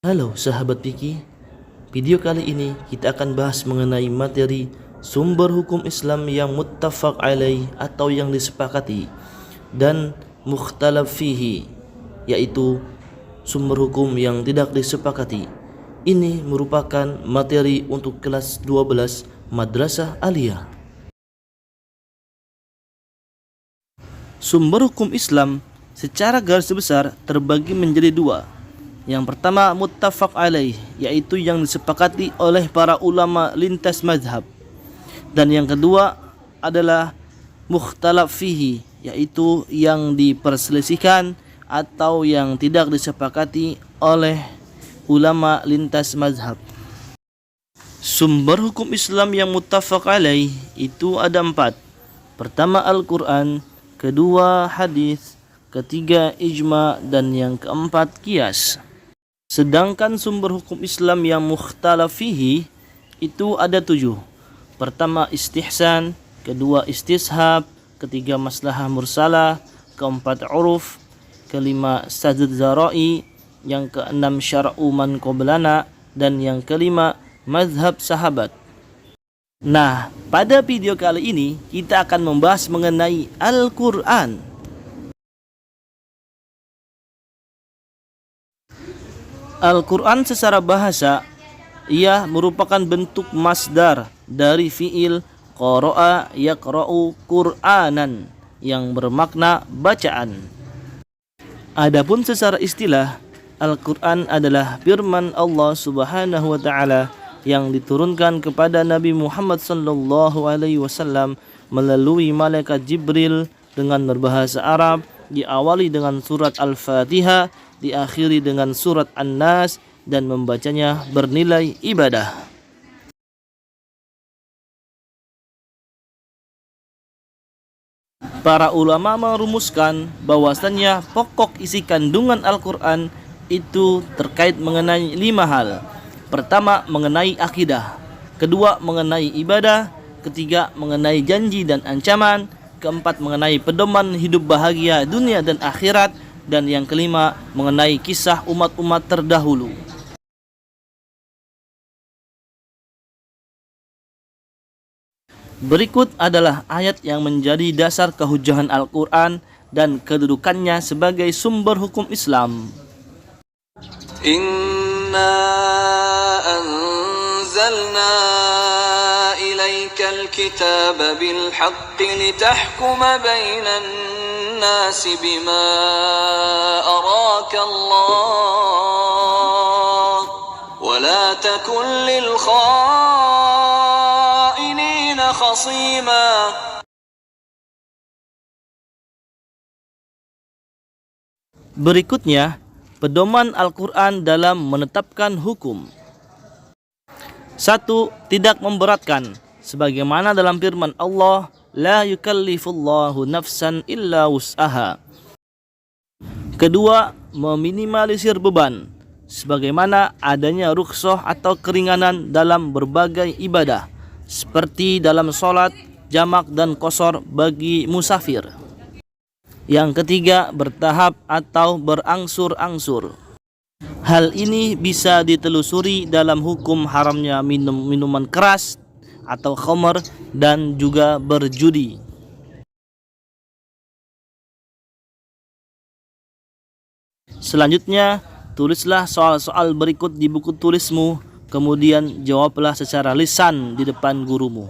Halo sahabat Piki, video kali ini kita akan bahas mengenai materi sumber hukum Islam yang muttafaq alaih atau yang disepakati, dan mukhtalaf fihi, yaitu sumber hukum yang tidak disepakati. Ini merupakan materi untuk kelas 12 Madrasah Aliyah. Sumber hukum Islam secara garis besar terbagi menjadi dua. Yang pertama muttafaq alaih, yaitu yang disepakati oleh para ulama lintas mazhab. Dan yang kedua adalah mukhtalaf fihi, yaitu yang diperselisihkan atau yang tidak disepakati oleh ulama lintas mazhab. Sumber hukum Islam yang muttafaq alaih itu ada 4. Pertama Al-Quran, kedua hadis, ketiga ijma, dan yang keempat qiyas. Sedangkan sumber hukum Islam yang mukhtalaf fihi itu ada 7. Pertama istihsan, kedua istishab, ketiga maslahah mursalah, keempat uruf, kelima sadud zara'i, yang keenam syar'u man qablana, dan yang kelima mazhab sahabat. Nah, pada video kali ini kita akan membahas mengenai Al-Quran. Al-Quran secara bahasa, ia merupakan bentuk masdar dari fiil qara'a yaqra'u Qur'anan yang bermakna bacaan. Adapun secara istilah, Al-Quran adalah firman Allah Subhanahu wa taala yang diturunkan kepada Nabi Muhammad sallallahu alaihi wasallam melalui malaikat Jibril dengan berbahasa Arab, diawali dengan surat Al-Fatihah, diakhiri dengan surat An-Nas, dan membacanya bernilai ibadah. Para ulama merumuskan bahwasannya pokok isi kandungan Al-Quran itu terkait mengenai 5 hal. Pertama, mengenai akidah. Kedua, mengenai ibadah. Ketiga, mengenai janji dan ancaman. Keempat, mengenai pedoman hidup bahagia dunia dan akhirat. Dan yang kelima, mengenai kisah umat-umat terdahulu. Berikut adalah ayat yang menjadi dasar kehujahan Al-Quran dan kedudukannya sebagai sumber hukum Islam. Inna anzalna ilaikal kitaba bil haqqi litahkuma bainan nasi bima araka Allah wa la takun lil khainina khasima. Berikutnya, pedoman Al-Quran dalam menetapkan hukum. 1. Tidak memberatkan, sebagaimana dalam firman Allah, la yukallifullahu nafsan illa wus'aha. Kedua, meminimalisir beban, sebagaimana adanya rukhsah atau keringanan dalam berbagai ibadah, seperti dalam sholat, jamak, dan qashar bagi musafir. Yang ketiga, bertahap atau berangsur-angsur. Hal ini bisa ditelusuri dalam hukum haramnya minuman keras atau khamr dan juga berjudi. Selanjutnya, tulislah soal-soal berikut di buku tulismu, kemudian jawablah secara lisan di depan gurumu.